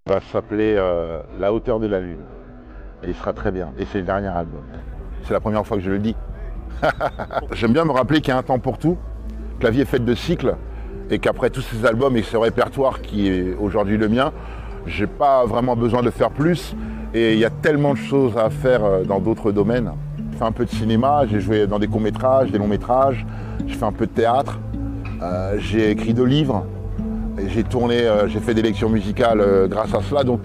Il va s'appeler La hauteur de la lune. Et il sera très bien. Et c'est le dernier album. C'est la première fois que je le dis. J'aime bien me rappeler qu'il y a un temps pour tout, que la vie est faite de cycles, et qu'après tous ces albums et ce répertoire qui est aujourd'hui le mien, j'ai pas vraiment besoin de faire plus. Et il y a tellement de choses à faire dans d'autres domaines. Je fais un peu de cinéma, j'ai joué dans des courts-métrages, des longs-métrages, je fais un peu de théâtre, j'ai écrit 2 livres, j'ai tourné, j'ai fait des lectures musicales grâce à cela. Donc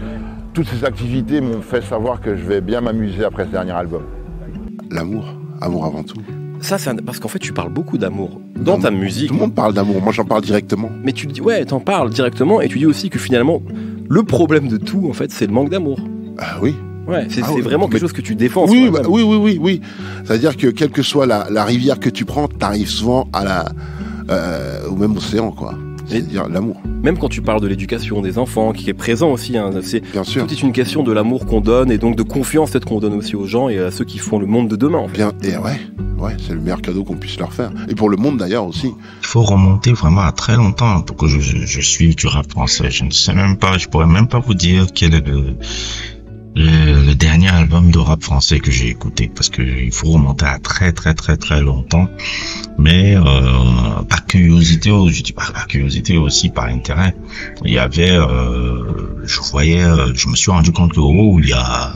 toutes ces activités m'ont fait savoir que je vais bien m'amuser après ce dernier album. L'amour, amour avant tout. Ça, parce qu'en fait, tu parles beaucoup d'amour dans ta musique. Tout le monde parle d'amour, moi j'en parle directement. Mais tu dis, ouais, t'en parles directement, et tu dis aussi que finalement, le problème de tout, en fait, c'est le manque d'amour. Ah oui. Ouais, c'est vraiment quelque chose que tu défends. Oui, oui. C'est-à-dire que quelle que soit la rivière que tu prends, t'arrives souvent à au même océan, quoi. C'est-à-dire l'amour. Même quand tu parles de l'éducation des enfants, qui est présent aussi, hein, bien sûr. Tout est une question de l'amour qu'on donne, et donc de confiance peut-être qu'on donne aussi aux gens et à ceux qui font le monde de demain. En fait. Bien, et ouais, c'est le meilleur cadeau qu'on puisse leur faire. Et pour le monde d'ailleurs aussi. Il faut remonter vraiment à très longtemps pour que je suive du rap français. Je ne sais même pas, je pourrais même pas vous dire quel est le dernier album de rap français que j'ai écouté, parce que il faut remonter à très longtemps. Mais par curiosité, je dis pas par curiosité, aussi par intérêt. Il y avait, je me suis rendu compte que il y a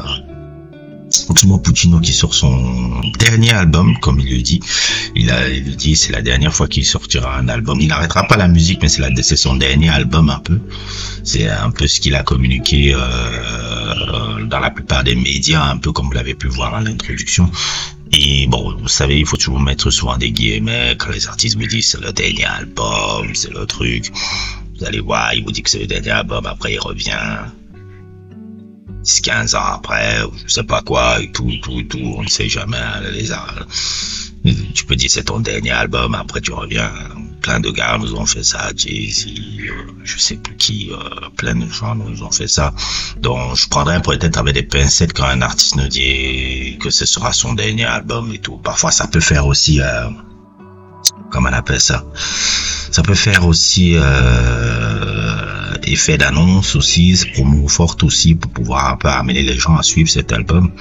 Oxmo Puccino qui sort son dernier album, comme il le dit. Il le dit, c'est la dernière fois qu'il sortira un album. Il n'arrêtera pas la musique, mais c'est son dernier album un peu. C'est un peu ce qu'il a communiqué dans la plupart des médias, un peu comme vous l'avez pu voir à l'introduction. Et bon, vous savez, il faut toujours mettre souvent des guillemets quand les artistes me disent c'est le dernier album, c'est le truc. Vous allez voir, il vous dit que c'est le dernier album, après il revient 10-15 ans après, je sais pas quoi, et tout, on ne sait jamais. Tu peux dire c'est ton dernier album, après tu reviens. Plein de gars nous ont fait ça, Jay-Z, je sais plus qui, plein de gens nous ont fait ça. Donc je prendrais peut-être avec des pincettes quand un artiste nous dit que ce sera son dernier album et tout. Parfois ça peut faire aussi, comment on appelle ça? Ça peut faire aussi effet d'annonce aussi, promo forte aussi pour pouvoir un peu amener les gens à suivre cet album.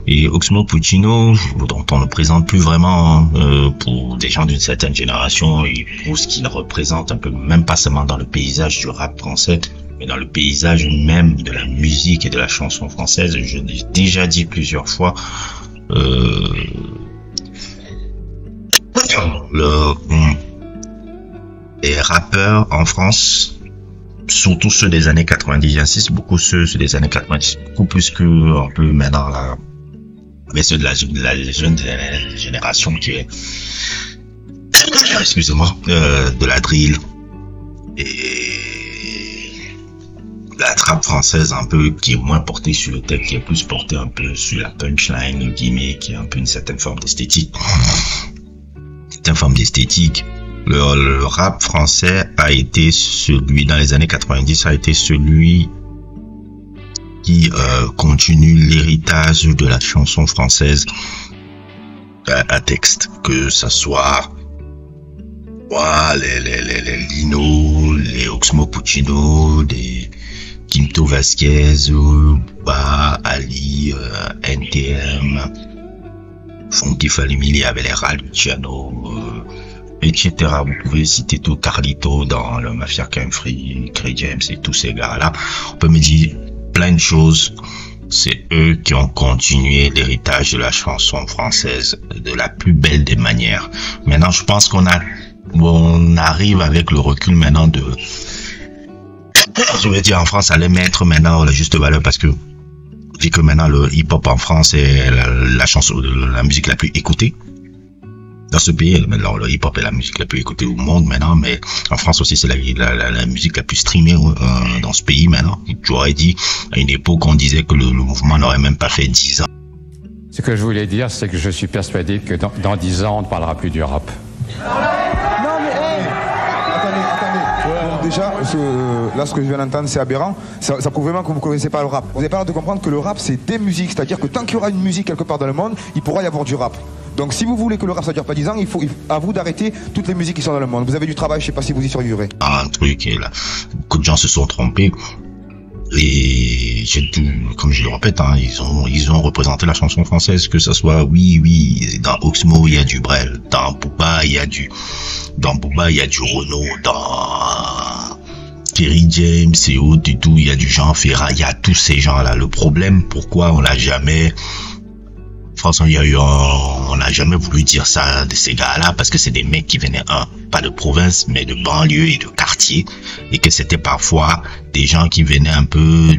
Et Oxmo Puccino, dont on ne présente plus vraiment pour des gens d'une certaine génération, et pour ce qu'il représente un peu, même pas seulement dans le paysage du rap français, mais dans le paysage même de la musique et de la chanson française. Je l'ai déjà dit plusieurs fois, les rappeurs en France, surtout ceux des années 90, j'insiste beaucoup ceux des années 90, beaucoup plus que un peu maintenant là, mais ceux de la jeune génération qui est, excusez-moi, de la drill et la trap française un peu, qui est moins portée sur le texte, qui est plus portée un peu sur la punchline, le gimmick, qui est un peu une certaine forme d'esthétique. Le rap français a été celui, dans les années 90, a été celui qui continue l'héritage de la chanson française à texte, que ça soit les Lino, les Oxmo Puccino, les Quinto Vasquez, Ali, NTM, Funky Falimili avec les Raluciano, etc. Vous pouvez citer tout, Carlito dans le Mafia Crime Free, Cray James et tous ces gars-là. On peut me dire plein de choses. C'est eux qui ont continué l'héritage de la chanson française de la plus belle des manières. Maintenant, je pense qu'on arrive avec le recul maintenant je veux dire, en France, à les mettre maintenant la juste valeur, parce que vu que maintenant le hip-hop en France est la musique la plus écoutée dans ce pays. Maintenant, le hip-hop est la musique la plus écoutée au monde maintenant, mais en France aussi c'est la musique la plus streamée dans ce pays maintenant. Tu aurais dit, à une époque, on disait que le mouvement n'aurait même pas fait 10 ans. Ce que je voulais dire, c'est que je suis persuadé que dans 10 ans, on ne parlera plus du rap. Non mais attendez. Déjà, là ce que je viens d'entendre c'est aberrant. Ça prouve vraiment que vous ne connaissez pas le rap. Vous n'avez pas l'air de comprendre que le rap c'est des musiques. C'est-à-dire que tant qu'il y aura une musique quelque part dans le monde, il pourra y avoir du rap. Donc si vous voulez que le rap ça dure pas 10 ans, il faut à vous d'arrêter toutes les musiques qui sont dans le monde. Vous avez du travail, je sais pas si vous y survivrez. Un truc, et là, beaucoup de gens se sont trompés. Et comme je le répète, hein, ils ont représenté la chanson française, que ça soit dans Oxmo il y a du Brel, dans Booba il y a du Renaud, dans Kerry James et autres et tout, il y a du Jean Ferrat, il y a tous ces gens là. Le problème, pourquoi on l'a jamais, franchement, on n'a jamais voulu dire ça de ces gars-là, parce que c'est des mecs qui venaient, pas de province, mais de banlieue et de quartier, et que c'était parfois des gens qui venaient un peu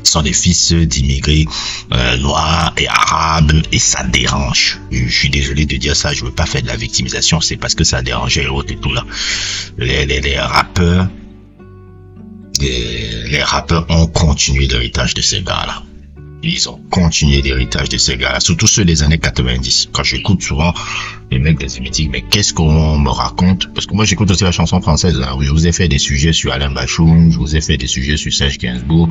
sont des fils d'immigrés noirs et arabes, et ça dérange. Je suis désolé de dire ça, je veux pas faire de la victimisation, c'est parce que ça dérangeait et autres et tout là. Les rappeurs ont continué l'héritage de ces gars-là. Ils ont continué l'héritage de ces gars-là, surtout ceux des années 90. Quand j'écoute souvent les mecs des émétiques, mais qu'est-ce qu'on me raconte? Parce que moi j'écoute aussi la chanson française, hein. Je vous ai fait des sujets sur Alain Bachung, je vous ai fait des sujets sur Serge Gainsbourg.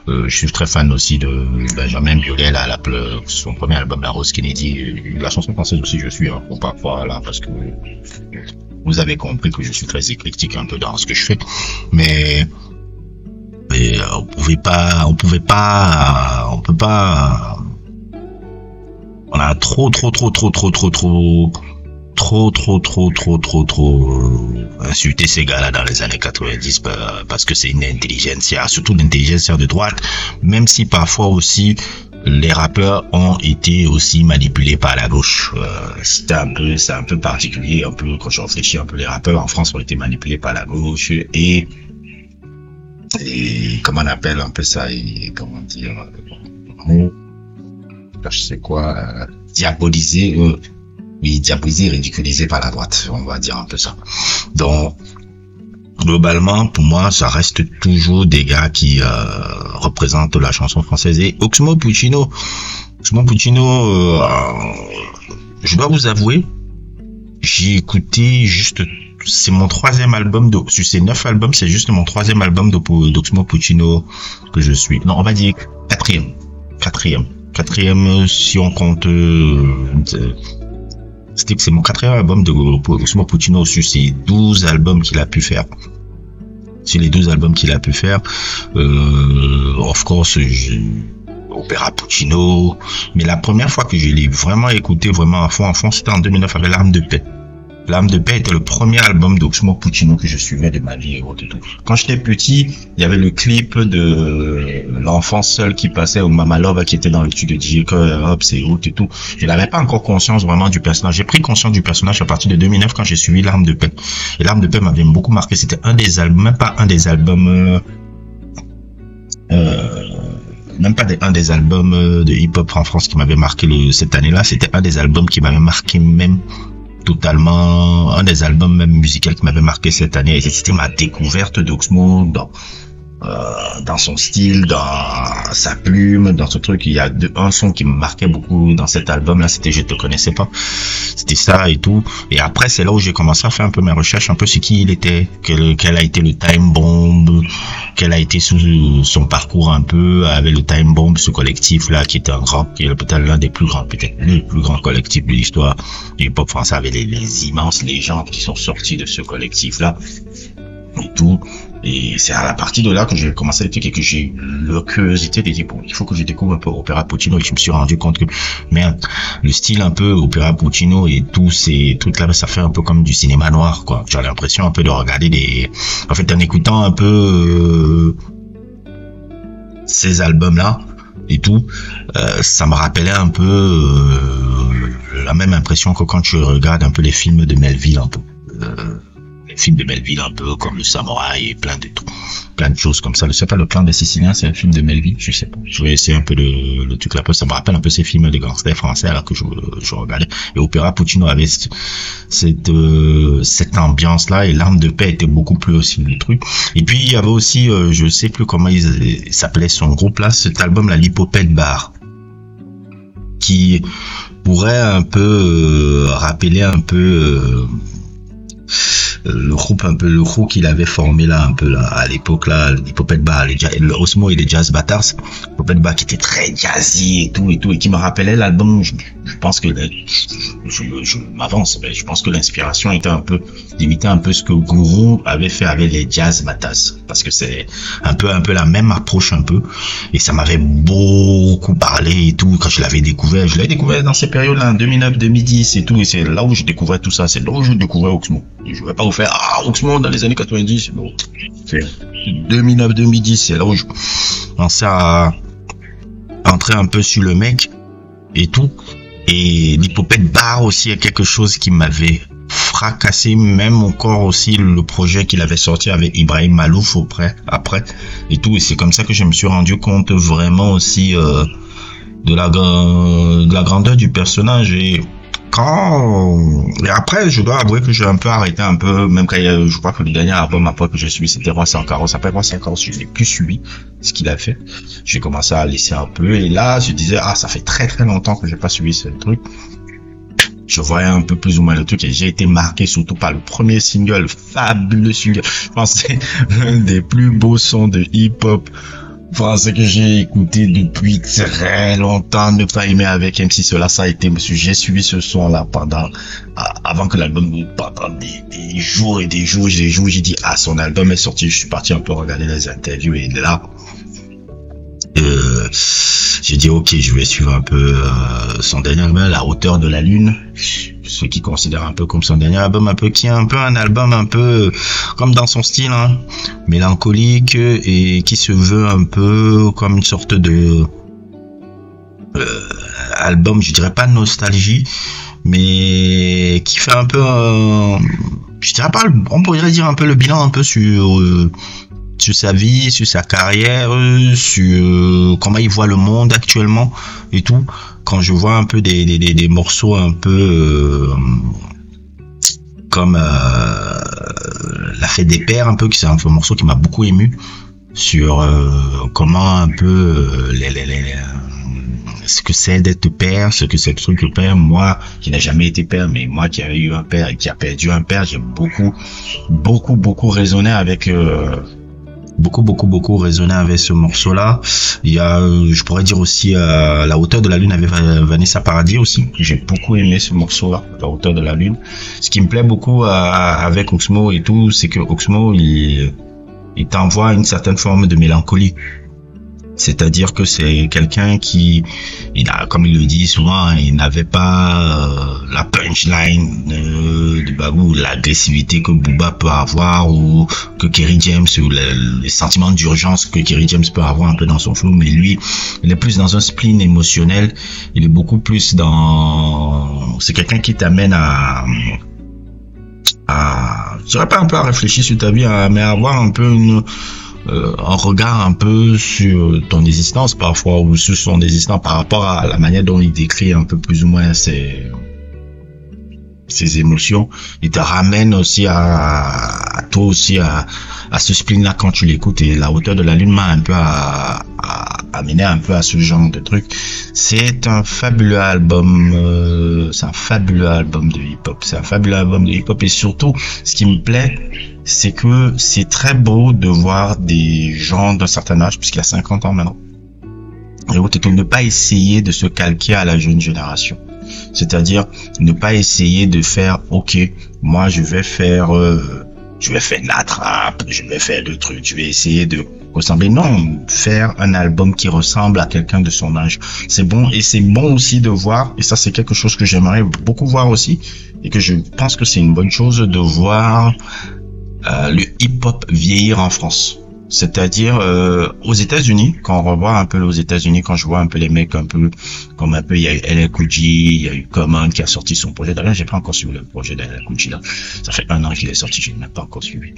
Je suis très fan aussi de Benjamin Biolay, là, son premier album, La Rose Kennedy. La chanson française aussi, je suis, hein, pour pas voilà, parce que vous avez compris que je suis très éclectique un peu dans ce que je fais. Mais on peut pas, on a trop insulté ces gars-là dans les années 90 parce que c'est une intelligentsia, surtout l'intelligentsia de droite, même si parfois aussi les rappeurs ont été aussi manipulés par la gauche. C'est un peu particulier, un peu, quand je réfléchis un peu, les rappeurs en France ont été manipulés par la gauche et comment on appelle un peu ça, et comment dire, je sais quoi, diabolisé, ridiculisé par la droite, on va dire un peu ça. Donc, globalement, pour moi, ça reste toujours des gars qui représentent la chanson française. Et Oxmo Puccino, je dois vous avouer, j'ai écouté juste, c'est mon 3e album sur ces 9 albums, c'est juste mon 3e album d'Oxmo Puccino que je suis. Non, on va dire 4e si on compte, c'est mon 4e album d'Oxmo Puccino sur ces 12 albums qu'il a pu faire. Sur les 12 albums qu'il a pu faire, of course, Opéra Puccino, mais la première fois que je l'ai vraiment écouté vraiment à fond, c'était en 2009 avec L'Arme de Paix. L'Arme de Paix était le premier album d'Oxmo Puccino que je suivais de ma vie et tout. Quand j'étais petit, il y avait le clip de l'enfant seul qui passait au Mama Love qui était dans le tube de DJ Hop, c'est et tout. Je n'avais pas encore conscience vraiment du personnage. J'ai pris conscience du personnage à partir de 2009 quand j'ai suivi L'Arme de Paix. Et L'Arme de Paix m'avait beaucoup marqué. C'était un des albums, même pas un des albums de hip-hop en France qui m'avait marqué cette année-là. C'était un des albums qui m'avait marqué même totalement, un des albums même musicaux qui m'avait marqué cette année. Et c'était ma découverte d'Oxmo dans son style, dans sa plume, dans ce truc. Il y a un son qui me marquait beaucoup dans cet album-là, c'était Je te connaissais pas. C'était ça et tout. Et après, c'est là où j'ai commencé à faire un peu mes recherches, un peu sur qui il était, quel a été le Time Bomb, quel a été son parcours un peu avec le Time Bomb, ce collectif-là, qui était qui est peut-être l'un des plus grands, peut-être le plus grand collectif de l'histoire du hip-hop français, avec les immenses légendes qui sont sorties de ce collectif-là et tout. Et c'est à la partie de là que j'ai commencé à étudier, que j'ai eu la curiosité de dire, bon, il faut que je découvre un peu Opéra Puccino, et je me suis rendu compte que, merde, le style un peu Opéra Puccino et tous ces trucs-là, ça fait un peu comme du cinéma noir, quoi. J'ai l'impression un peu de regarder en fait, en écoutant un peu, ces albums-là, et tout, ça me rappelait un peu, la même impression que quand tu regardes un peu les films de Melville, un peu. Film de Melville un peu comme Le Samouraï et plein de choses comme ça. Je sais pas, Le Clan des Siciliens, c'est un film de Melville, je sais pas. Je vais essayer un peu le truc là, ça me rappelle un peu ces films de gangsters français là que je regardais. Et Opéra Puccino avait cette ambiance là, et L'Arme de Paix était beaucoup plus aussi le truc. Et puis il y avait aussi, je sais plus comment il s'appelait son groupe là, cet album là, l'Hippopète Bar, qui pourrait un peu rappeler un peu le groupe un peu, le crew qu'il avait formé là, un peu là, à l'époque là, l'Hippopète Bar, le Osmo et les Jazz Batters, l'Hippopète Bar qui était très jazzy et tout, et qui me rappelait l'album, je pense que, je m'avance, mais je pense que l'inspiration était un peu, d'imiter un peu ce que Guru avait fait avec les Jazz Batters, parce que c'est un peu la même approche un peu, et ça m'avait beaucoup parlé et tout, quand je l'avais découvert dans ces périodes-là, 2009, 2010 et tout, et c'est là où je découvrais tout ça, c'est là où je découvrais Oxmo. Je vais pas vous faire, Oxmo dans les années 90, non. C'est 2009, 2010, c'est là où je commençais à entrer un peu sur le mec et tout. Et l'Hippopète Bar aussi est quelque chose qui m'avait fracassé, même encore aussi le projet qu'il avait sorti avec Ibrahim Malouf après et tout. Et c'est comme ça que je me suis rendu compte vraiment aussi de la grandeur du personnage. Et après, je dois avouer que j'ai un peu arrêté un peu, même quand je crois que le dernier album après que je suis, c'était Roi Sans Carrosse. Après Roi Sans Carrosse, je n'ai plus suivi ce qu'il a fait. J'ai commencé à laisser un peu, et là, je disais, ça fait très très longtemps que j'ai pas suivi ce truc. Je voyais un peu plus ou moins le truc, et j'ai été marqué surtout par le premier single, fabuleux single. Je pense que c'est l'un des plus beaux sons de hip-hop français que j'ai écouté depuis très longtemps. Ne pas aimer avec MC Solar, ça a été, j'ai suivi ce son là avant que l'album, pendant des jours et des jours, j'ai dit, son album est sorti. Je suis parti un peu regarder les interviews, et là, j'ai dit ok, je vais suivre un peu son dernier album, La Hauteur de la Lune, ceux qui considèrent un peu comme son dernier album, un peu qui est un peu un album un peu comme dans son style, mélancolique, et qui se veut un peu comme une sorte de album, je dirais pas nostalgie, mais qui fait un peu je dirais pas, on pourrait dire un peu le bilan un peu sur sa vie, sur sa carrière, sur comment il voit le monde actuellement et tout. Quand je vois un peu des morceaux un peu comme La Fête des Pères, un peu, qui c'est un morceau qui m'a beaucoup ému sur comment un peu ce que c'est d'être père, ce que c'est le truc de père. Moi qui n'ai jamais été père, mais moi qui avais eu un père et qui a perdu un père, j'ai beaucoup raisonné avec beaucoup résonné avec ce morceau là. Il y a je pourrais dire aussi La Hauteur de la Lune avec Vanessa Paradis aussi. J'ai beaucoup aimé ce morceau là, La Hauteur de la Lune. Ce qui me plaît beaucoup avec Oxmo et tout, c'est que Oxmo il t'envoie une certaine forme de mélancolie. C'est-à-dire que c'est quelqu'un qui, comme il le dit souvent, il n'avait pas la punchline de Babou, l'agressivité que Booba peut avoir, ou que Kerry James, ou les sentiments d'urgence que Kerry James peut avoir un peu dans son flow. Mais lui, il est plus dans un spleen émotionnel. Il est beaucoup plus c'est quelqu'un qui t'amène je dirais pas un peu à réfléchir sur ta vie, mais à avoir un peu un regard un peu sur ton existence parfois, ou sur son existence par rapport à la manière dont il décrit un peu plus ou moins ses émotions. Il te ramène aussi à toi aussi à ce spleen là quand tu l'écoutes, et La Hauteur de la Lune m'a un peu amené un peu à ce genre de truc. C'est un fabuleux album, de hip-hop. C'est un fabuleux album de hip-hop, et surtout, ce qui me plaît, c'est que c'est très beau de voir des gens d'un certain âge, puisqu'il a 50 ans maintenant, et ne pas essayer de se calquer à la jeune génération. C'est-à-dire, ne pas essayer de faire, ok, moi je vais faire de la trappe, je vais faire de trucs, je vais essayer de ressembler. Non, faire un album qui ressemble à quelqu'un de son âge. C'est bon, et c'est bon aussi de voir, et ça c'est quelque chose que j'aimerais beaucoup voir aussi, et que je pense que c'est une bonne chose de voir le hip-hop vieillir en France. C'est-à-dire aux États-Unis, quand on revoit un peu aux États-Unis, quand je vois un peu les mecs il y a eu LL Cool J, il y a eu Common qui a sorti son projet. D'ailleurs, j'ai pas encore suivi le projet d'LL Cool J là. Ça fait 1 an qu'il est sorti, je n'ai même pas encore suivi.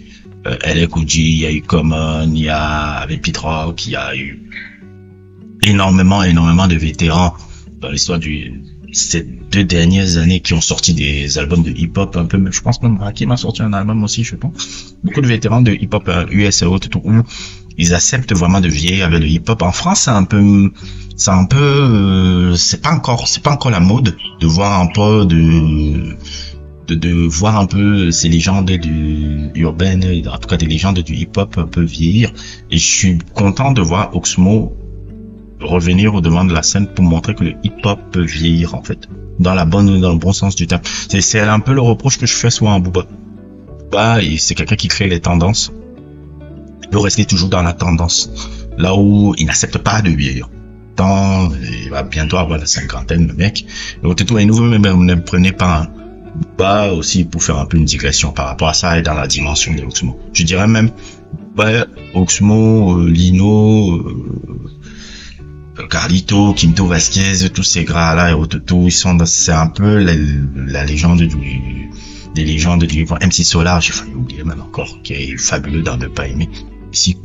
LL Cool J, il y a eu Common, il y a avec Pete Rock, il y a eu énormément de vétérans dans l'histoire ces 2 dernières années qui ont sorti des albums de hip-hop un peu. Je pense même Rakim a sorti un album aussi, je pense. Beaucoup de vétérans de hip-hop US et autres, où ils acceptent vraiment de vieillir avec le hip-hop. En France, c'est pas encore la mode de voir un peu de voir un peu ces légendes urbaines, en tout cas des légendes du hip-hop un peu vieillir. Et je suis content de voir Oxmo revenir au devant de la scène pour montrer que le hip-hop peut vieillir, en fait. Dans le bon sens du terme. C'est un peu le reproche que je fais souvent à Booba. Booba, c'est quelqu'un qui crée les tendances. Il peut rester toujours dans la tendance. Là où il n'accepte pas de vieillir. Il va bientôt avoir la cinquantaine, le mec. Donc, et nous, ne prenez pas un Booba aussi pour faire un peu une digression par rapport à ça et dans la dimension de Oxmo. Je dirais même, Oxmo, Lino, Carlito, Quinto Vasquez, tous ces gars-là et Ototo, c'est un peu la légende des légendes du MC Solar, j'ai failli oublier même encore, qui est fabuleux dans Ne Pas Aimer. Ici,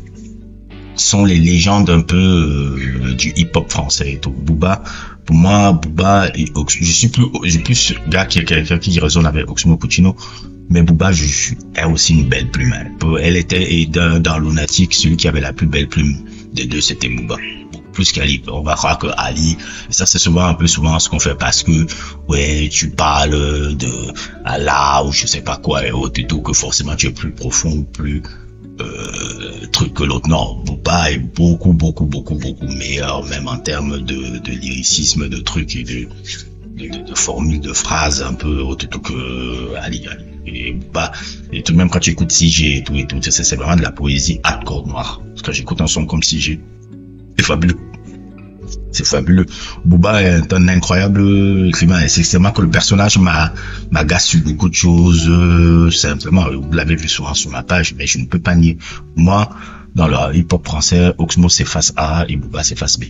sont les légendes un peu du hip-hop français et tout. Booba, pour moi, Booba et Oxmo, j'ai plus gars qui résonne avec Oxmo Puccino, mais Booba, est aussi une belle plume. Elle était dans Lunatic, celui qui avait la plus belle plume des deux, c'était Booba. Plus qu'Ali. On va croire que Ali, ça c'est souvent ce qu'on fait parce que, ouais, tu parles de Allah ou je sais pas quoi et autres et tout, que forcément tu es plus profond ou plus truc que l'autre. Non, Booba est beaucoup meilleur, même en termes de lyricisme, de trucs et de formules, de phrases un peu autre tout que Ali. Et Booba, et tout de même quand tu écoutes CG et tout, c'est vraiment de la poésie hardcore noire. Parce que j'écoute un son comme CG. C'est fabuleux. C'est fabuleux. Booba est un incroyable écrivain. Et c'est seulement que le personnage m'agace sur beaucoup de choses. Simplement, vous l'avez vu souvent sur ma page, mais je ne peux pas nier. Moi, dans le hip-hop français, Oxmo c'est face A et Booba c'est face B.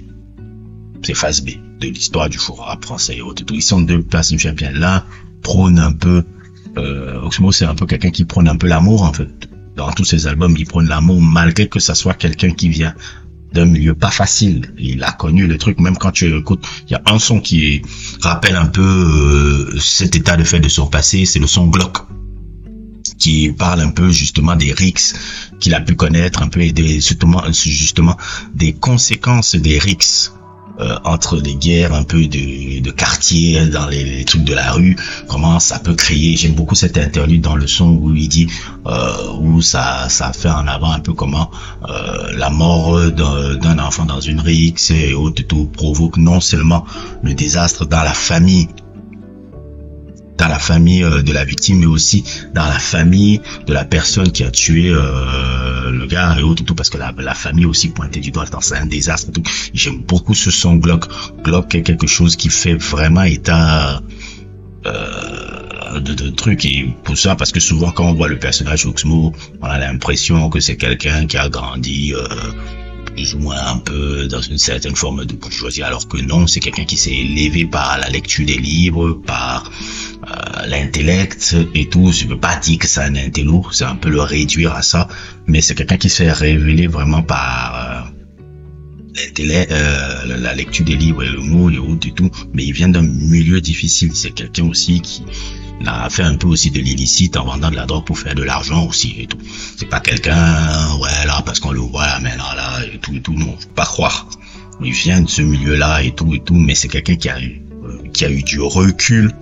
C'est face B de l'histoire du faux rap français et autres. Ils sont deux personnes bien. L'un prône un peu, Oxmo c'est un peu quelqu'un qui prône un peu l'amour, en fait. Dans tous ses albums, il prône l'amour, malgré que ça soit quelqu'un qui vient d'un milieu pas facile. Il a connu le truc, même quand tu écoutes, il y a un son qui rappelle un peu cet état de fait de son passé, c'est le son Glock, qui parle un peu justement des rixes qu'il a pu connaître, un peu et justement des conséquences des rixes entre les guerres un peu de quartier, dans les trucs de la rue, comment ça peut créer. J'aime beaucoup cette interlude dans le son où il dit où ça fait en avant un peu comment la mort d'un enfant dans une rixe et autres tout provoque non seulement le désastre dans la famille de la victime, mais aussi dans la famille de la personne qui a tué le gars et autres tout, parce que la famille aussi pointait du doigt, c'est un désastre tout. J'aime beaucoup ce son Glock est quelque chose qui fait vraiment état de trucs, et pour ça, parce que souvent quand on voit le personnage Oxmo, on a l'impression que c'est quelqu'un qui a grandi plus ou moins un peu dans une certaine forme de bourgeoisie, alors que non, c'est quelqu'un qui s'est élevé par la lecture des livres, par l'intellect et tout. Je veux pas dire que c'est un intello, c'est un peu le réduire à ça, mais c'est quelqu'un qui s'est révélé vraiment par l'intellect, la lecture des livres et le mot et autres et tout, mais il vient d'un milieu difficile. C'est quelqu'un aussi qui a fait un peu aussi de l'illicite en vendant de la drogue pour faire de l'argent aussi et tout. C'est pas quelqu'un, ouais, là, parce qu'on le voit, mais là, et tout, non, faut pas croire. Il vient de ce milieu-là et tout, mais c'est quelqu'un qui a eu du recul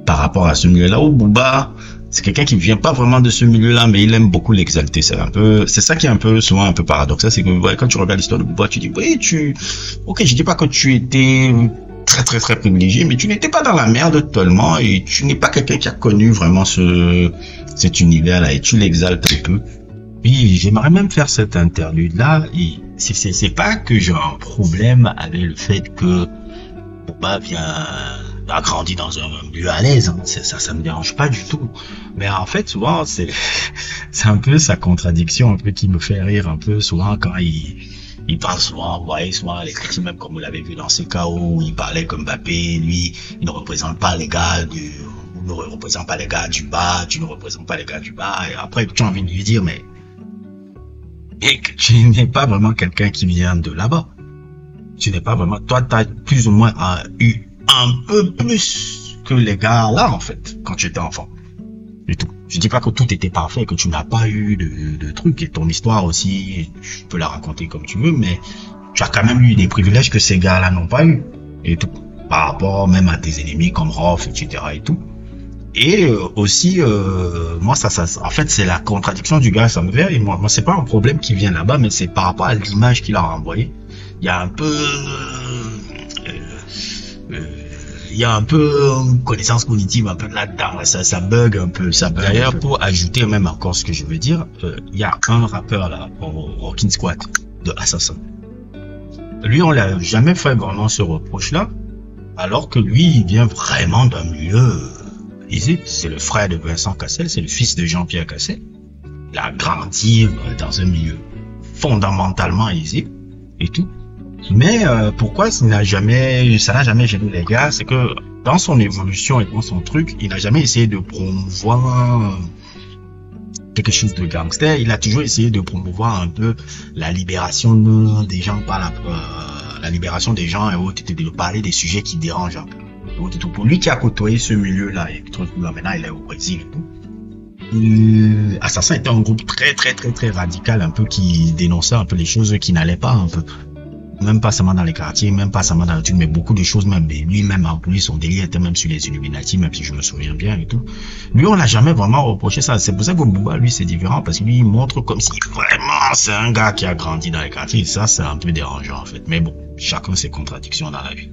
par rapport à ce milieu-là. Au Booba, c'est quelqu'un qui vient pas vraiment de ce milieu-là, mais il aime beaucoup l'exalter. C'est ça qui est un peu, souvent un peu paradoxal, c'est que, ouais, quand tu regardes l'histoire de Booba, tu dis, oui, ok, je dis pas que tu étais très très très privilégié, mais tu n'étais pas dans la merde totalement, et tu n'es pas quelqu'un qui a connu vraiment cet univers-là, et tu l'exaltes un peu. Oui, j'aimerais même faire cette interlude-là, et c'est pas que j'ai un problème avec le fait que Booba a grandi dans un milieu à l'aise, hein. Ça me dérange pas du tout. Mais en fait, souvent, c'est un peu sa contradiction, un peu qui me fait rire un peu souvent quand il parle souvent, vous voyez, souvent les critiques, même comme vous l'avez vu dans ces cas où il parlait comme Mbappé, lui, il ne représente pas les gars ne représente pas les gars du bas, tu ne représentes pas les gars du bas, et après, tu as envie de lui dire, mais tu n'es pas vraiment quelqu'un qui vient de là-bas. Tu n'es pas vraiment, toi, tu as plus ou moins eu un peu plus que les gars là, en fait, quand tu étais enfant. Et tout. Je dis pas que tout était parfait, que tu n'as pas eu de trucs, et ton histoire aussi, tu peux la raconter comme tu veux, mais tu as quand même eu des privilèges que ces gars-là n'ont pas eu, et tout. Par rapport même à tes ennemis comme Rof, etc. et tout. Et aussi, moi, en fait, c'est la contradiction du gars, ça me vient. Et moi, c'est pas un problème qui vient là-bas, mais c'est par rapport à l'image qu'il a renvoyée. Il y a un peu, connaissance cognitive un peu là-dedans. Ça bug un peu. D'ailleurs, pour ajouter même encore ce que je veux dire, il y a un rappeur là, au King Squad de Assassin. Lui, on l'a jamais fait vraiment ce reproche-là, alors que lui, il vient vraiment d'un milieu aisé. C'est le frère de Vincent Cassel, c'est le fils de Jean-Pierre Cassel. Il a grandi dans un milieu fondamentalement aisé et tout. Mais pourquoi ça n'a jamais gêné les gars, c'est que dans son évolution et dans son truc, il n'a jamais essayé de promouvoir quelque chose de gangster. Il a toujours essayé de promouvoir un peu la libération des gens par la libération des gens et autres, de parler des sujets qui dérangent un peu. Pour lui qui a côtoyé ce milieu-là et maintenant il est au Brésil et tout. Assassin était un groupe très radical, un peu qui dénonçait un peu les choses qui n'allaient pas un peu. Même pas seulement dans les quartiers, même pas seulement dans le truc, mais beaucoup de choses même. Lui-même, en plus, son délire était même sur les Illuminati, même si je me souviens bien et tout. Lui, on l'a jamais vraiment reproché ça. C'est pour ça que Booba, lui, c'est différent, parce que lui, il montre comme si vraiment c'est un gars qui a grandi dans les quartiers. Et ça, c'est un peu dérangeant, en fait. Mais bon, chacun ses contradictions dans la vie.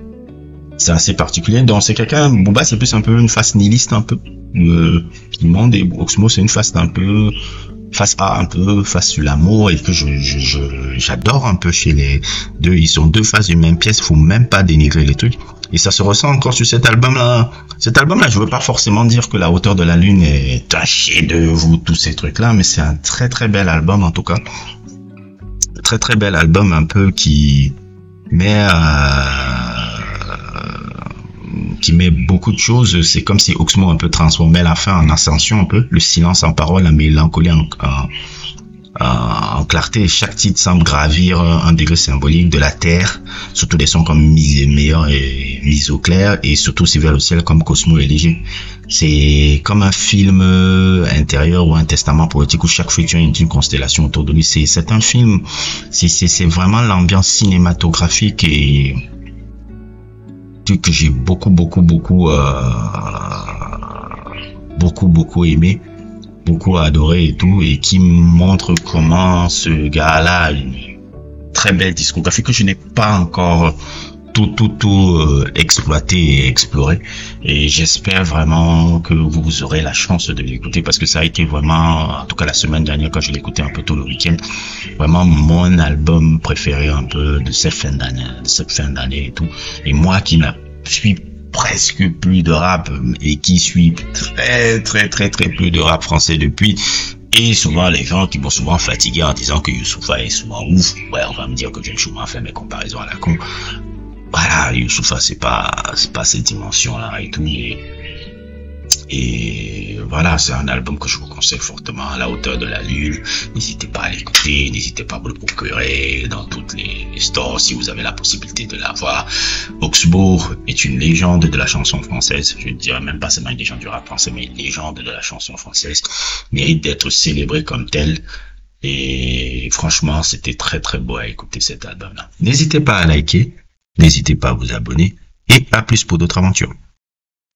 C'est assez particulier. Donc, c'est quelqu'un, Booba, c'est plus un peu une face nihiliste, un peu. Le monde et Oxmo, c'est une face un peu, face sur l'amour, et que j'adore un peu chez les deux. Ils sont deux faces d'une même pièce, faut même pas dénigrer les trucs. Et ça se ressent encore sur cet album-là. Cet album-là, je veux pas forcément dire que La Hauteur de la Lune est tachée de vous, tous ces trucs-là, mais c'est un très bel album, en tout cas. Très bel album, un peu qui met beaucoup de choses. C'est comme si Oxmo un peu transformait la fin en ascension, un peu le silence en parole, la mélancolie en clarté. Chaque titre semble gravir un degré symbolique de la terre, surtout des sons comme Meilleur et Mise au clair, et surtout Civel au ciel comme Cosmo et léger. C'est comme un film intérieur ou un testament poétique où chaque friction est une constellation autour de lui. C'est un film, c'est vraiment l'ambiance cinématographique et que j'ai beaucoup aimé, beaucoup adoré et tout, et qui montre comment ce gars-là a une très belle discographie que je n'ai pas encore tout exploité et exploré, et j'espère vraiment que vous aurez la chance de l'écouter, parce que ça a été vraiment, en tout cas la semaine dernière quand je l'ai écouté un peu tôt le week-end, vraiment mon album préféré un peu de cette fin d'année et tout. Et moi qui n'a suis presque plus de rap et qui suis très peu de rap français depuis, et souvent les gens qui vont souvent fatiguer en disant que Youssoupha est souvent ouf, ouais, on va me dire que j'ai souvent fait mes comparaisons à la con. Voilà, Youssoupha c'est pas cette dimension là et tout, et voilà, c'est un album que je vous conseille fortement, À la hauteur de la lune. N'hésitez pas à l'écouter, n'hésitez pas à vous le procurer dans toutes les stores si vous avez la possibilité de l'avoir. Oxmo est une légende de la chanson française, je ne dirais même pas seulement une légende du rap français, mais une légende de la chanson française, mérite d'être célébré comme tel. Et franchement, c'était très beau à écouter cet album-là. N'hésitez pas à liker, n'hésitez pas à vous abonner, et à plus pour d'autres aventures.